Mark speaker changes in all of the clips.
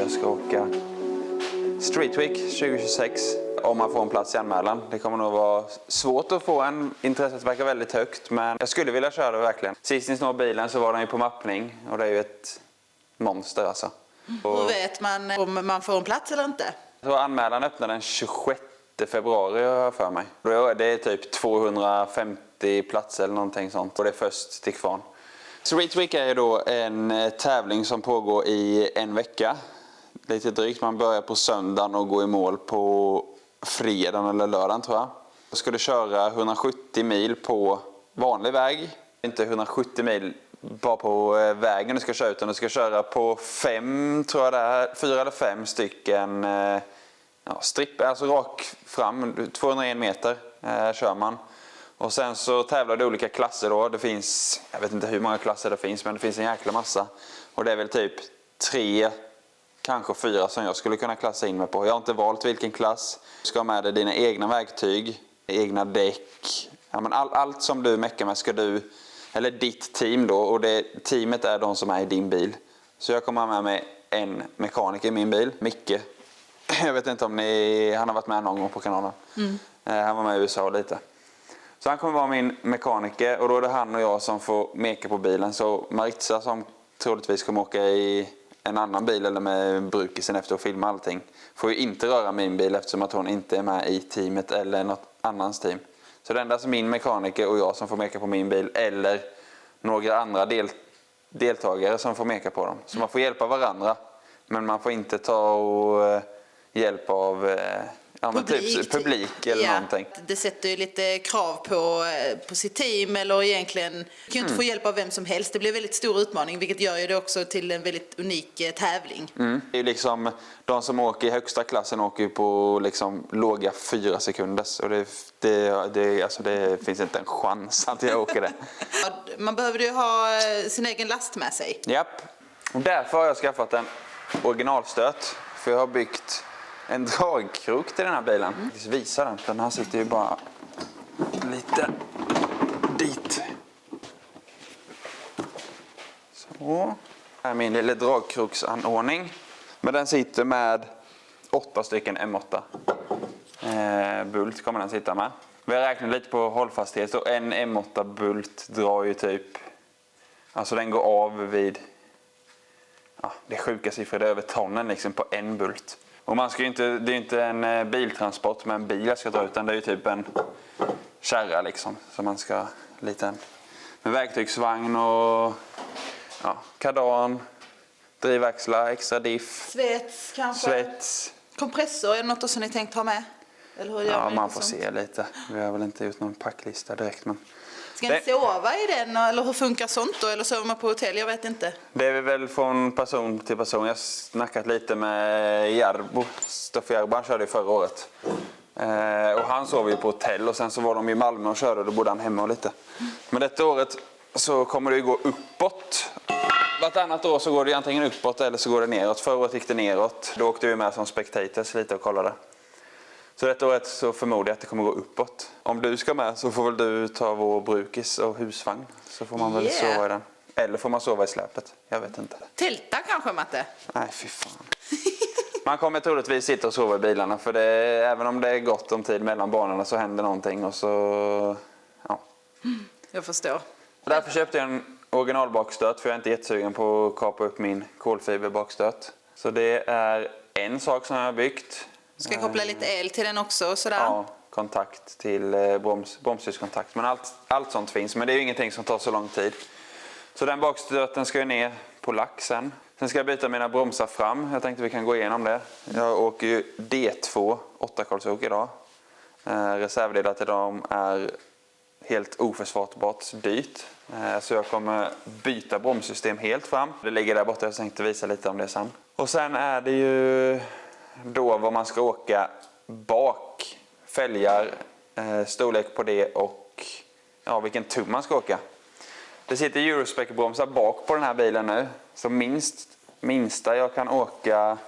Speaker 1: jag ska åka Street Week 2026 om man får en plats i anmälan. Det kommer nog vara svårt att få en. Intresset verkar väldigt högt, men jag skulle vilja köra det verkligen. Sist ni snor bilen så var den ju på mappning och det är ju ett monster alltså.
Speaker 2: Hur vet man om man får en plats eller inte?
Speaker 1: Så anmälan öppnar den 26 februari har jag för mig. Det är typ 250 platser eller någonting sånt och det är först till kvarn. Street Week är ju då en tävling som pågår i en vecka. Lite drygt, man börjar på söndagen och går i mål på fredagen eller lördagen tror jag. Jag skulle köra 170 mil på vanlig väg. Inte 170 mil bara på vägen du ska köra, utan du ska köra på 4 eller 5 stycken stripper, alltså rak fram, 201 meter kör man. Och sen så tävlar det olika klasser då. Det finns, jag vet inte hur många klasser det finns, men det finns en jäkla massa. Och det är väl typ 3, kanske 4 som jag skulle kunna klassa in mig på. Jag har inte valt vilken klass. Du ska ha med dig dina egna verktyg, egna däck. Ja, men allt som du meckar med ska du, eller ditt team då. Och teamet är de som är i din bil. Så jag kommer med mig en mekaniker i min bil, Micke. Jag vet inte om han har varit med någon gång på kanalen. Han var med i USA lite. Så han kommer vara min mekaniker och då är det han och jag som får meka på bilen. Så Maritza som troligtvis kommer åka i en annan bil eller med brukisen efter att filma allting får ju inte röra min bil eftersom att hon inte är med i teamet eller något annans team. Så det enda som min mekaniker och jag som får meka på min bil eller några andra deltagare som får meka på dem. Så man får hjälpa varandra men man får inte ta och hjälp av publik eller någonting.
Speaker 2: Det sätter ju lite krav på sitt team eller egentligen du kan ju inte få hjälp av vem som helst. Det blir en väldigt stor utmaning vilket gör ju det också till en väldigt unik tävling.
Speaker 1: Det är liksom de som åker i högsta klassen åker ju på liksom låga 4 sekunder och det finns inte en chans att jag åker det.
Speaker 2: Man behöver ju ha sin egen last med sig.
Speaker 1: Japp. Och därför har jag skaffat en originalstöt för jag har byggt en dragkrok till den här bilen. Jag visar den. Den här sitter ju bara lite dit. Så. Här är min lilla dragkroksanordning. Men den sitter med 8 stycken M8. Bult kommer den sitta med. Vi har räknat lite på hållfasthet och en M8 bult drar ju typ... Alltså den går av vid... Ja, det är sjuka siffror. Det är över tonnen liksom på en bult. Och man ska ju inte, det är inte en biltransport med en bil jag ska dra utan det är ju typ en kärra liksom. Så man ska lite med verktygsvagn och kardan, drivaxlar, extra diff.
Speaker 2: Svets kanske?
Speaker 1: Svets.
Speaker 2: Kompressor, är det något som ni tänkt ha med? Eller hur gör
Speaker 1: man får se lite. Vi har väl inte gjort någon packlista direkt men...
Speaker 2: Ska ni sova i den eller hur funkar sånt då? Eller sover man på hotell? Jag vet inte.
Speaker 1: Det är väl från person till person. Jag har snackat lite med Jarbo. Stoffe Jarbo, han körde förra året. Och han sov ju på hotell och sen så var de i Malmö och körde och då bodde han hemma och lite. Men detta året så kommer det ju gå uppåt. Vartannat år så går det antingen uppåt eller så går det neråt. Förra året gick det neråt. Då åkte vi med som spectators lite och kollade. Så detta året så förmodar jag att det kommer gå uppåt. Om du ska med så får väl du ta vår brukis och husvagn. Så får man väl sova i den. Eller får man sova i släpet. Jag vet inte.
Speaker 2: Tälta kanske, Matte?
Speaker 1: Nej, fy fan. Man kommer troligtvis sitta och sova i bilarna. För även om det är gott om tid mellan banorna så händer någonting. Och så... Ja.
Speaker 2: Jag förstår.
Speaker 1: Därför köpte jag en originalbakstöt. För jag är inte jättesugen på att kapa upp min kolfiberbakstöt. Så det är en sak som jag har byggt.
Speaker 2: Ska koppla lite el till den också och sådär?
Speaker 1: Ja, kontakt till bromsljuskontakt. Men allt sånt finns. Men det är ju ingenting som tar så lång tid. Så den bakstöten ska ju ner på lack sen. Sen ska jag byta mina bromsar fram. Jag tänkte vi kan gå igenom det. Jag åker ju D2 8-kolsok idag. Reservdelar till dem är helt oförsvarbart dyrt. Så jag kommer byta bromssystem helt fram. Det ligger där borta. Jag tänkte visa lite om det sen. Och sen är det ju... Då vad man ska åka bak, fälgar, storlek på det och vilken tum man ska åka. Det sitter Eurospec-bromsar bak på den här bilen nu. Så minsta jag kan åka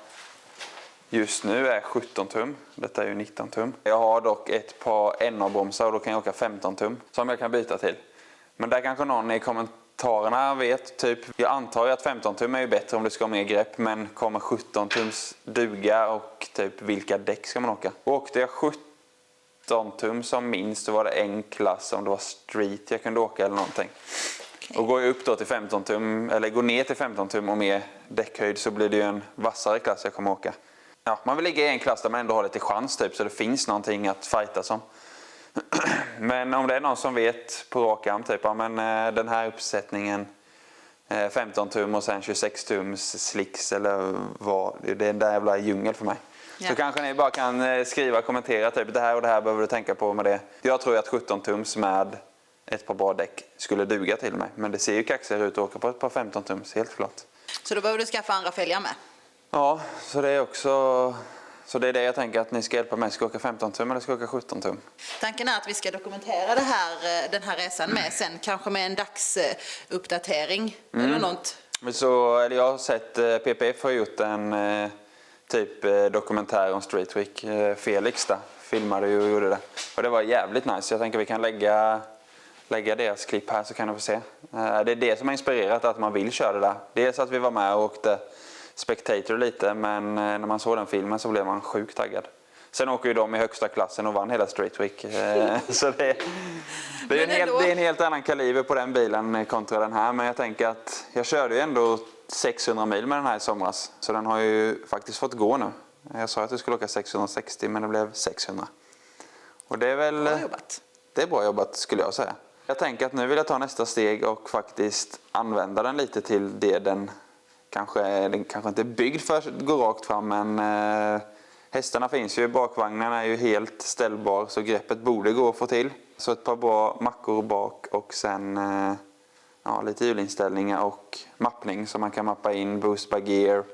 Speaker 1: just nu är 17 tum. Detta är ju 19 tum. Jag har dock ett par NA-bromsar och då kan jag åka 15 tum som jag kan byta till. Men där kanske någon i kommentarerna vet. Typ, jag antar ju att 15 tum är ju bättre om du ska ha mer grepp. Men kommer 17 tums duga och typ vilka däck ska man åka? Åkte jag 17 tum som minst så var det en klass om det var street jag kunde åka eller någonting. Okay. Och går jag upp då till 15 tum eller går ner till 15 tum och mer däckhöjd så blir det ju en vassare klass jag kommer åka. Ja, man vill ligga i en klass där man ändå har lite chans typ så det finns någonting att fightas om. Men om det är någon som vet på rak arm typ, ja, men den här uppsättningen 15 tum och sen 26 tums slicks eller vad, det är en där jävla djungel för mig. Ja. Så kanske ni bara kan skriva och kommentera typ det här och det här behöver du tänka på med det. Jag tror att 17 tums med ett par bra däck skulle duga till mig. Men det ser ju kaxigare ut att åka på ett par 15 tums, helt klart.
Speaker 2: Så då behöver du skaffa andra fälgar med?
Speaker 1: Ja, så det är också... Så det är det jag tänker att ni ska hjälpa mig. Ska åka 15 tum eller ska åka 17 tum?
Speaker 2: Tanken är att vi ska dokumentera den här resan med sen. Kanske med en dagsuppdatering eller något.
Speaker 1: Så, jag har sett PPF har gjort en typ dokumentär om Street Week. Felix där filmade ju och gjorde det. Och det var jävligt nice. Jag tänker vi kan lägga deras klipp här så kan ni få se. Det är det som har inspirerat att man vill köra det där. Dels att vi var med och åkte Spectator lite, men när man såg den filmen så blev man sjukt taggad. Sen åker ju de i högsta klassen och vann hela Street Week. Så det är en helt annan kaliber på den bilen kontra den här. Men jag tänker att jag körde ju ändå 600 mil med den här i somras. Så den har ju faktiskt fått gå nu. Jag sa att du skulle åka 660 men det blev 600. Och det är väl...
Speaker 2: Bra jobbat.
Speaker 1: Det är bra jobbat skulle jag säga. Jag tänker att nu vill jag ta nästa steg och faktiskt använda den lite till det den kanske inte är byggd för att gå rakt fram, men hästarna finns ju, bakvagnen är ju helt ställbar så greppet borde gå att få till. Så ett par bra mackor bak och sen lite hjulinställningar och mappning så man kan mappa in boost by gear,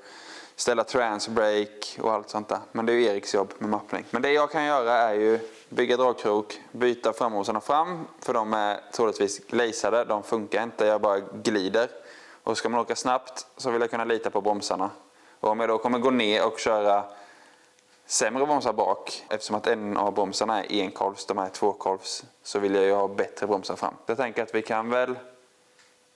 Speaker 1: ställa transbrake och allt sånt där. Men det är ju Eriks jobb med mappning. Men det jag kan göra är ju bygga dragkrok, byta framhåsarna fram för de är troligtvis glazade, de funkar inte, jag bara glider. Och ska man åka snabbt så vill jag kunna lita på bromsarna. Och om jag då kommer gå ner och köra sämre bromsar bak, eftersom att en av bromsarna är enkolvs, de är tvåkolvs, så vill jag ju ha bättre bromsar fram. Jag tänker att vi kan väl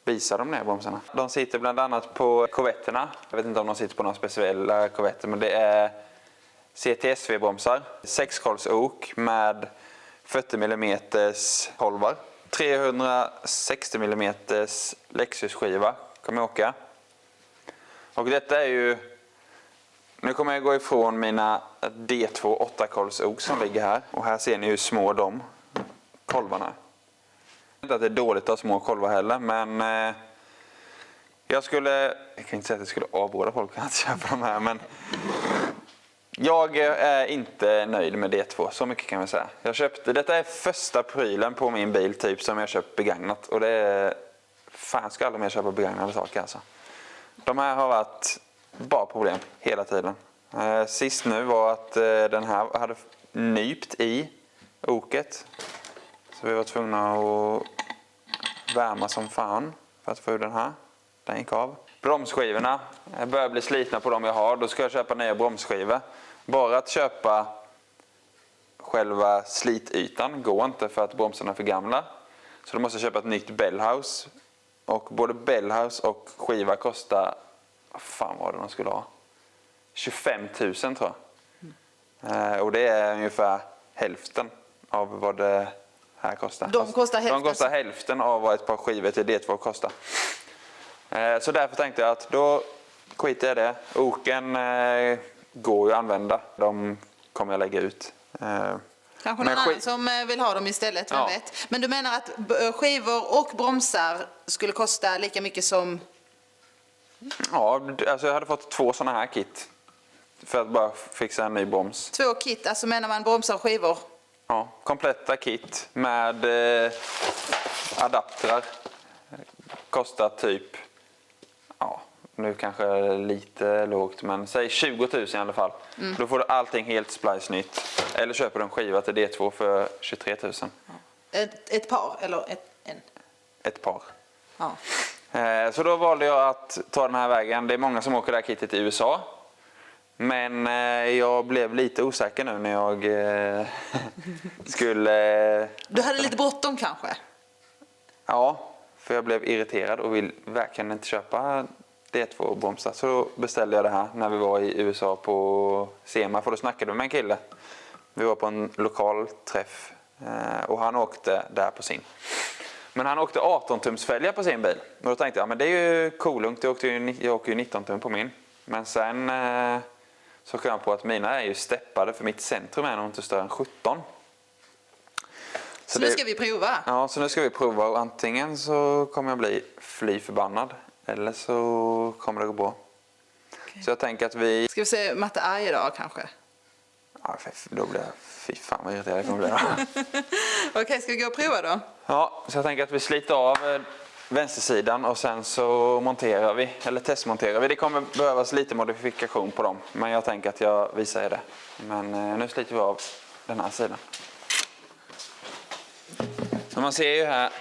Speaker 1: visa dem ner bromsarna. De sitter bland annat på Corvetterna. Jag vet inte om de sitter på några speciella Corvetter, men det är CTSV-bromsar. 6-kolvs ok med 40 mm kolvar. 360 mm Lexus-skiva kommer jag åka. Och detta är ju... Nu kommer jag gå ifrån mina D2 8-kolvs ok som ligger här. Och här ser ni hur små de kolvarna är. Inte att det är dåligt att ha små kolvar heller, men jag kan inte säga att jag skulle avråda folk att köpa de här, men jag är inte nöjd med D2, så mycket kan vi säga. Detta är första prylen på min bil typ som jag köpt begagnat, och det är fan, ska aldrig mer köpa begagnade saker alltså. De här har varit bara problem hela tiden. Sist nu var att den här hade nypt i oket. Så vi var tvungna att värma som fan för att få ur den här. Den gick av. Bromsskivorna. Jag börjar bli slitna på dem jag har. Då ska jag köpa nya bromsskivor. Bara att köpa själva slitytan går inte för att bromsarna är för gamla. Så då måste jag köpa ett nytt Bellhouse. Och både Bellhouse och skiva kostar... Vad fan var det de skulle ha? 25 000 tror jag. Och det är ungefär hälften av vad det här kostar.
Speaker 2: De kostar
Speaker 1: hälften av vad ett par skivor till D2 kostar. Så därför tänkte jag att då skiter jag det. Oken går ju att använda. De kommer jag lägga ut.
Speaker 2: Kanske någon annan som vill ha dem istället, vem vet. Men du menar att skivor och bromsar skulle kosta lika mycket som...
Speaker 1: Ja, alltså jag hade fått 2 sådana här kit. För att bara fixa en ny broms.
Speaker 2: 2 kit, alltså menar man bromsar och skivor?
Speaker 1: Ja, kompletta kit med adaptrar. Kostar typ, nu kanske lite lågt, men säg 20 000 i alla fall. Då får du allting helt splice nytt. Eller köper du en skiva till D2 för 23 000.
Speaker 2: Ett par eller en?
Speaker 1: Ett par.
Speaker 2: Ja.
Speaker 1: Så då valde jag att ta den här vägen. Det är många som åker det här kittet i USA. Men jag blev lite osäker nu när jag skulle...
Speaker 2: Du hade lite bråttom kanske?
Speaker 1: Ja, För jag blev irriterad och vill verkligen inte köpa D2-bromsar. Så då beställde jag det här när vi var i USA på SEMA. För då snackade vi med en kille. Vi var på en lokal träff och han åkte där på sin. Men han åkte 18-tumsfälgar på sin bil. Och då tänkte jag, men det är ju coolt. Jag åker ju 19 tum på min. Men sen så kom jag på att mina är ju steppade för mitt centrum är nog inte större än 17.
Speaker 2: Så nu ska vi prova.
Speaker 1: Ja, så nu ska vi prova och antingen så kommer jag bli fly förbannad eller så kommer det gå bra. Okay. Så jag tänker att vi...
Speaker 2: Ska vi se Matte arg idag kanske?
Speaker 1: Ja, då blir jag... Fy fan vad irriterad jag kommer bli.
Speaker 2: Okej, ska vi gå och prova då?
Speaker 1: Ja, så jag tänker att vi sliter av vänstersidan och sen så monterar vi, eller testmonterar vi. Det kommer behövas lite modifikation på dem, men jag tänker att jag visar er det. Men nu sliter vi av den här sidan. Så man ser ju här,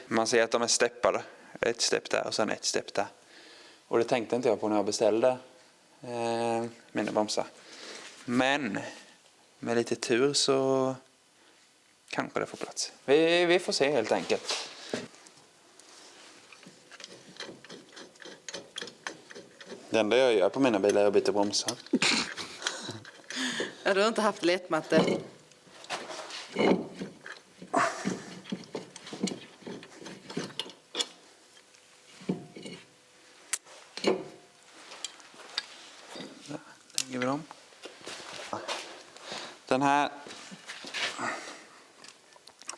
Speaker 1: man ser att de är steppade. Ett stepp där och sen ett stepp där. Och det tänkte inte jag på när jag beställde mina bromsar. Men med lite tur så kanske det får plats. Vi får se helt enkelt. Det enda jag gör på mina bilar är att byta bromsar.
Speaker 2: Ja, du har inte haft lätt, Matte.
Speaker 1: Lägger vi dem. Den här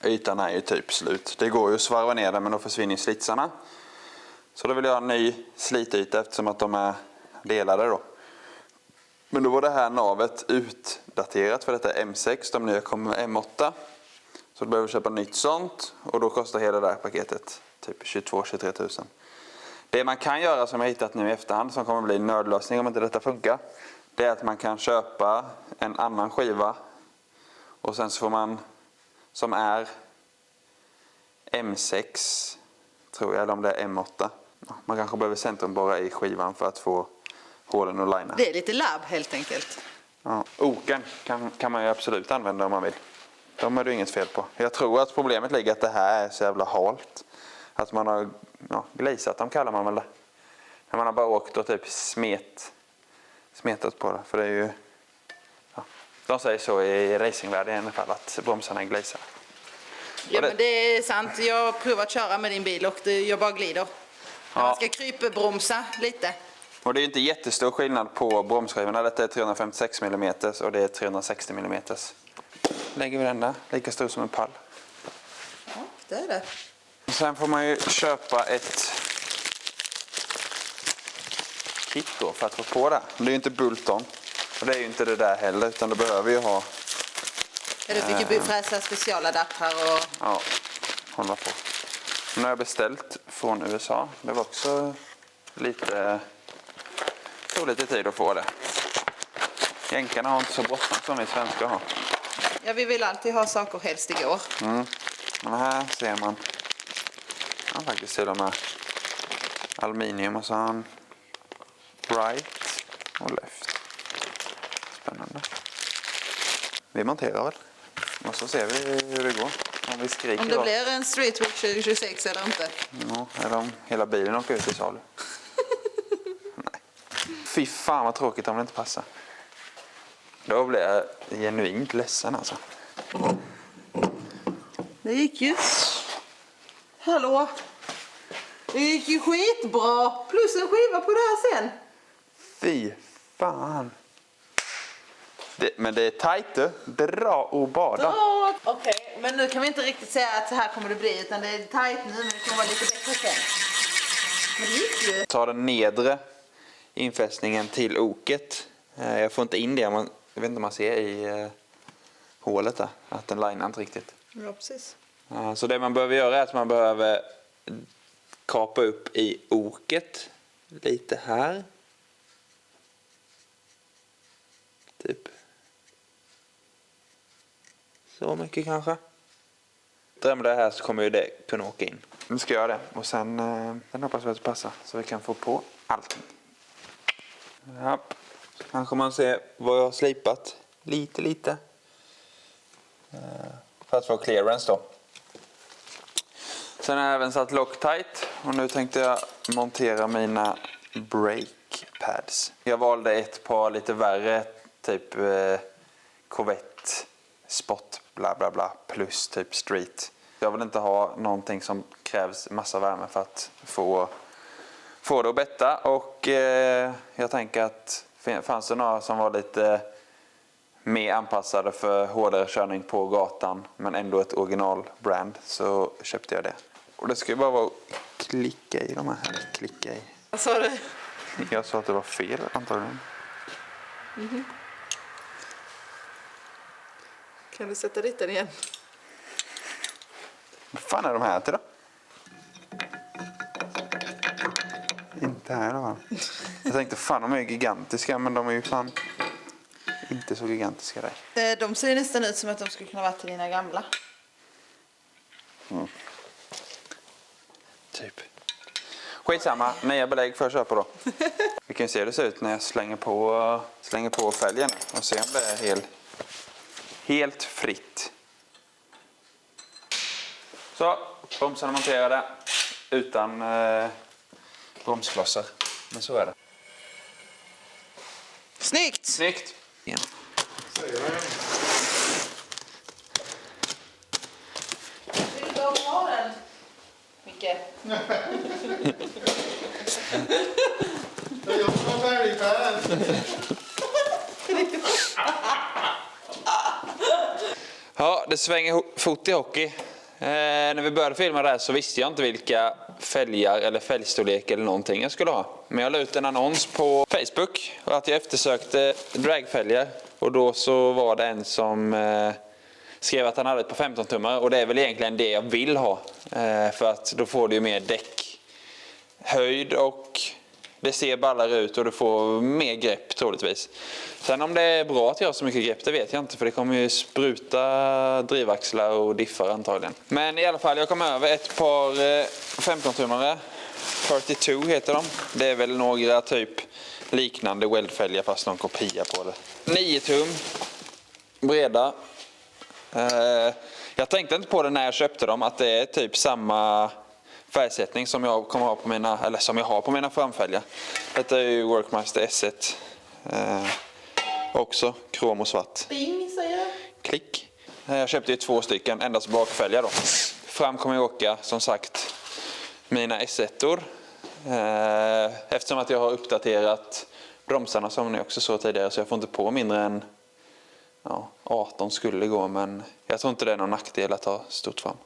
Speaker 1: ytan är ju typ slut. Det går ju att svarva ner den men då försvinner slitsarna. Så då vill jag ha en ny slityta eftersom att de är delade då. Men då var det här navet utdaterat för detta är M6. De nya kommer med M8. Så då behöver vi köpa nytt sånt. Och då kostar hela det här paketet typ 22-23 000. Det man kan göra som jag hittat nu i efterhand som kommer bli en nödlösning om inte detta funkar. Det är att man kan köpa en annan skiva. Och sen så får man som är M6 tror jag eller om det är M8. Man kanske behöver centrumborra i skivan för att få hålen att linea.
Speaker 2: Det är lite labb helt enkelt.
Speaker 1: Ja, oken kan man ju absolut använda om man vill. De är det inget fel på. Jag tror att problemet ligger att det här är så jävla halt. Att man har glisat dem kallar man väl det. När man har bara åkt och typ smetat på det. För det är ju... Ja, de säger så i racingvärlden i alla fall att bromsarna är glisade.
Speaker 2: Ja men det är sant. Jag har provat att köra med din bil och jag bara glider. Ja. Man ska krypbromsa lite.
Speaker 1: Och det är inte jättestor skillnad på bromsskivorna. Detta är 356 mm och det är 360 mm. Lägger vi den där. Lika stor som en pall.
Speaker 2: Ja, det är det.
Speaker 1: Sen får man ju köpa ett kit då för att få på det. Det är ju inte Bulton. Och det är ju inte det där heller utan det behöver ju ha...
Speaker 2: Ja, du fick ju fräsa specialadapter och...
Speaker 1: Ja, hålla på. Nu har jag beställt från USA. Det var också lite... tog lite tid att få det. Jänkarna har inte så bråttom som vi svenskar har.
Speaker 2: Ja, vi vill alltid ha saker helst igår.
Speaker 1: Men här ser man. Ja, faktiskt till och med aluminium och så har han right och left. Spännande. Vi monterar väl. Och så ser vi hur det går. Om vi skriker
Speaker 2: om det blir en Street Week 2026 eller inte.
Speaker 1: Ja, eller om hela bilen åker ut i salu. Nej. Fy fan vad tråkigt om det inte passar. Då blir jag genuint ledsen alltså.
Speaker 2: Det gick ju. Hallå. Det gick ju skitbra. Plus en skiva på det här sen.
Speaker 1: Fy fan. Men det är tajt du. Dra och bada.
Speaker 2: Okej, men nu kan vi inte riktigt säga att så här kommer det bli. Utan det är tajt nu men det kommer vara lite bättre sen. Men det gick ju.
Speaker 1: Ta den nedre infästningen till oket. Jag får inte in det. Jag vet inte om man ser i hålet där. Att den linar inte riktigt.
Speaker 2: Ja, precis.
Speaker 1: Så det man behöver göra är att man behöver kapa upp i oket. Lite här. Typ. Så mycket kanske. Drömmer det här så kommer ju det kunna åka in. Nu ska jag göra det. Och sen hoppas vi att det passar. Så vi kan få på allting. Ja. Så kanske man ser vad jag har slipat. Lite. För att få clearance då. Sen har jag även satt Loctite och nu tänkte jag montera mina brake pads. Jag valde ett par lite värre, typ Corvette Sport bla bla bla plus typ Street. Jag vill inte ha någonting som krävs massa värme för att få det att betta. Och jag tänker att fanns det några som var lite mer anpassade för hårdare körning på gatan men ändå ett originalbrand, så köpte jag det. Och det ska ju bara vara att klicka i de här. Klicka i.
Speaker 2: Vad sa du?
Speaker 1: Jag sa att det var fel antagligen.
Speaker 2: Mm-hmm. Kan du sätta dit den igen?
Speaker 1: Vad fan är de här till då? Inte här då va? Jag tänkte fan de är gigantiska, men de är ju fan inte så gigantiska där.
Speaker 2: De ser nästan ut som att de skulle kunna vara till dina gamla.
Speaker 1: Mm. Typ. Skitsamma, nya belägg för att köpa då. Vi kan ju se hur det ser ut när jag slänger på fälgen och se om det är helt fritt. Så, bromsarna monterade utan bromsklossar. Men så är det.
Speaker 2: Snyggt!
Speaker 1: Snyggt! Ja.
Speaker 2: Vill du bara ha den, Micke?
Speaker 3: Jag var very bad.
Speaker 1: Ja, det svänger fort i hockey. När vi började filma det här så visste jag inte vilka fälgar eller fälgstorlek eller någonting jag skulle ha. Men jag la ut en annons på Facebook och att jag eftersökte dragfälgar. Och då så var det en som skrev att han hade ett på 15-tummare. Och det är väl egentligen det jag vill ha. För att då får du ju mer däckhöjd och det ser ballare ut och du får mer grepp troligtvis. Sen om det är bra att jag har så mycket grepp, det vet jag inte. För det kommer ju spruta drivaxlar och diffar antagligen. Men i alla fall, jag kom över ett par 15-tummare. 42 heter de. Det är väl några typ liknande weldfälgar fast någon kopia på det. 9 tum. Breda. Jag tänkte inte på det när jag köpte dem att det är typ samma färgsättning som jag kommer ha på mina, eller som jag har på mina framfälgar. Detta är ju Workmaster S1. Också krom och svart.
Speaker 2: Bing, säger jag.
Speaker 1: Klick. Jag köpte ju 2 stycken, endast bakfälgar då. Fram kommer jag åka, som sagt, mina S1-or. Eftersom att jag har uppdaterat bromsarna som ni också såg tidigare, så jag får inte på mindre än 18 skulle gå, men jag tror inte det är någon nackdel att ha stort fram.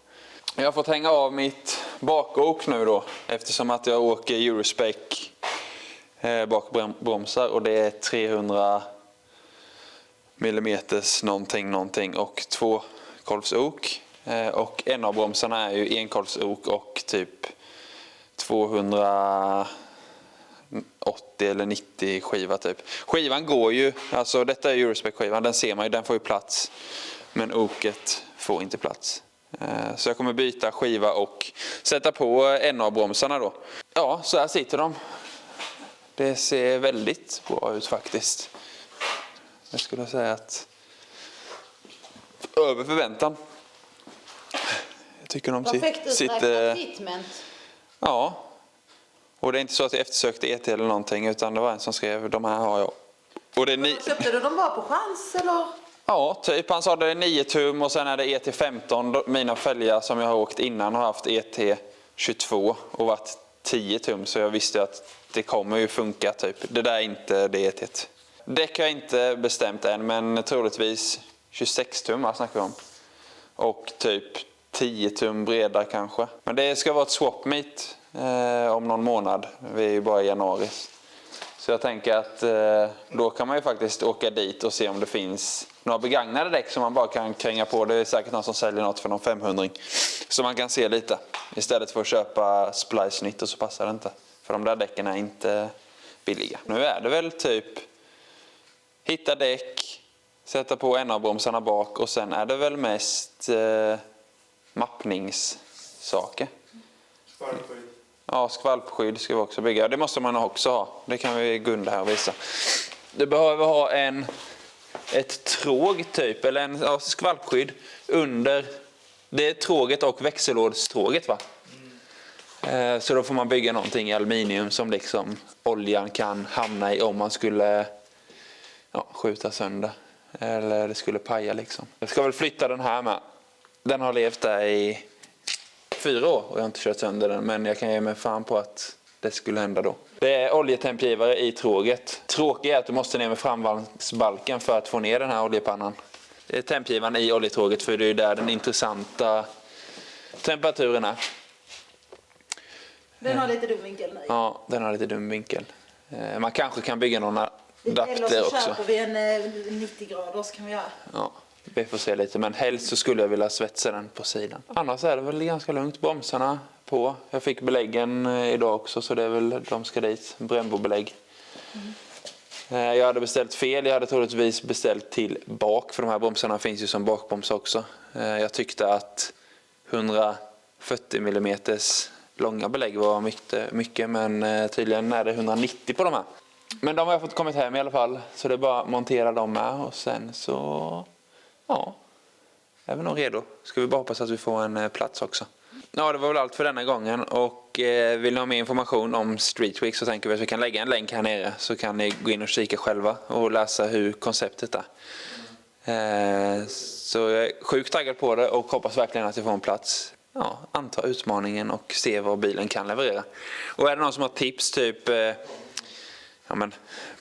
Speaker 1: Jag har fått hänga av mitt bakok nu då, eftersom att jag åker Eurospec bakbromsar och det är 300 millimeters någonting och 2-kolvsok. Och en av bromsarna är ju 1-kolvsok och typ 280 eller 90 skiva typ. Skivan går ju, alltså detta är Eurospec-skivan, den ser man ju, den får ju plats. Men oket får inte plats. Så jag kommer byta skiva och sätta på en av bromsarna då. Ja, så här sitter de. Det ser väldigt bra ut faktiskt. Jag skulle säga att över förväntan. Jag tycker de sitter
Speaker 2: fitment.
Speaker 1: Ja. Och det är inte så att jag eftersökte ET eller någonting, utan det var en som skrev de här har jag. Och det
Speaker 2: köpte du dem bara på chans eller?
Speaker 1: Ja, typ han sa det är 9 tum och sen är det ET15. Mina fälgar som jag har åkt innan har haft ET22 och varit 10 tum, så jag visste att det kommer ju funka typ. Det där är inte det ET. Däck har jag inte bestämt än, men troligtvis 26 tum snackar vi om. Och typ 10 tum breda kanske. Men det ska vara ett swap meet om någon månad. Vi är ju bara i januari. Så jag tänker att då kan man ju faktiskt åka dit och se om det finns några begagnade däck som man bara kan kränga på. Det är säkert någon som säljer något för någon 500. Så man kan se lite. Istället för att köpa splice-nytt och så passar det inte. För de där däcken är inte billiga. Nu är det väl typ hitta däck, sätta på en av bromsarna bak och sen är det väl mest mappningssaker.
Speaker 3: Skvalpskydd.
Speaker 1: Ja, skvalpskydd ska vi också bygga. Det måste man också ha. Det kan vi Gunda här och visa. Du behöver ha ett tråg typ, eller en skvalpskydd under det tråget och växellådstråget va? Så då får man bygga någonting i aluminium som liksom oljan kan hamna i om man skulle skjuta sönder. Eller det skulle paja liksom. Jag ska väl flytta den här med. Den har levt där i 4 år och jag har inte kört sönder den. Men jag kan ge mig fan på att det skulle hända då. Det är oljetempgivare i tråget. Tråkigt är att du måste ner med framvagnsbalken för att få ner den här oljepannan. Det är tempgivaren i oljetråget för det är där den intressanta temperaturen är.
Speaker 2: Den har lite dum vinkel nu.
Speaker 1: Ja, den har lite dum vinkel. Man kanske kan bygga någon adapter också.
Speaker 2: Eller så köper vi en 90 grader så kan vi göra.
Speaker 1: Ja, vi får se lite. Men helst så skulle jag vilja svetsa den på sidan. Annars är det väl ganska lugnt. Bromsarna på. Jag fick beläggen idag också så det är väl de ska dit. Brembo-belägg. Jag hade beställt fel. Jag hade troligtvis beställt till bak. För de här bromsarna finns ju som bakbroms också. Jag tyckte att 140 mm långa belägg var mycket. Men tydligen är det 190 på de här. Men de har jag fått kommit hem i alla fall. Så det är bara att montera dem med. Och sen så är vi nog redo. Ska vi bara hoppas att vi får en plats också. Ja, det var väl allt för denna gången. Och vill ni ha mer information om Street Week så tänker vi att vi kan lägga en länk här nere. Så kan ni gå in och kika själva och läsa hur konceptet är. Så jag är sjukt taggad på det och hoppas verkligen att vi får en plats. Ja, anta utmaningen och se vad bilen kan leverera. Och är det någon som har tips typ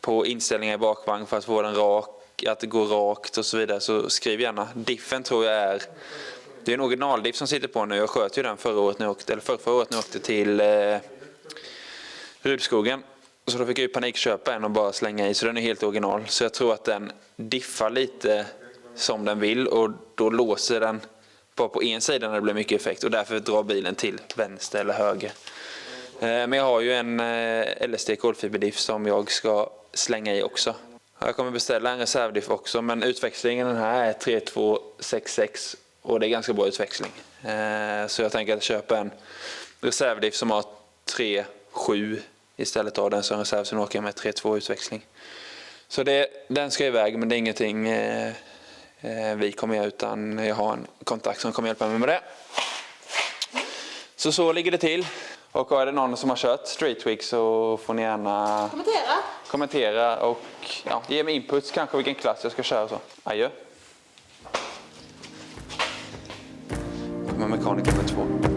Speaker 1: på inställningar i bakvagn för att få den rak, att det går rakt och så vidare, så skriv gärna. Diffen tror jag det är en originaldiff som sitter på nu. Jag sköt ju den förra året när jag åkte till Rudskogen. Så då fick jag ju panikköpa en och bara slänga i, så den är helt original. Så jag tror att den diffar lite som den vill och då låser den bara på en sida när det blir mycket effekt och därför drar bilen till vänster eller höger. Men jag har ju en LSD kolfiberdiff som jag ska slänga i också. Jag kommer beställa en reservdiff också, men utväxlingen den här är 3266 och det är ganska bra utväxling. Så jag tänker att köpa en reservdiff som har 3.7 istället av den som reserv, så åker jag med 3.2 utväxling. Så den ska iväg, men det är ingenting vi kommer göra, utan jag har en kontakt som kommer hjälpa mig med det. Så ligger det till. Och är det någon som har kört Street Week så får ni gärna kommentera och ge mig inputs kanske vilken klass jag ska köra så. Adjö. Kommer mekaniker med 2.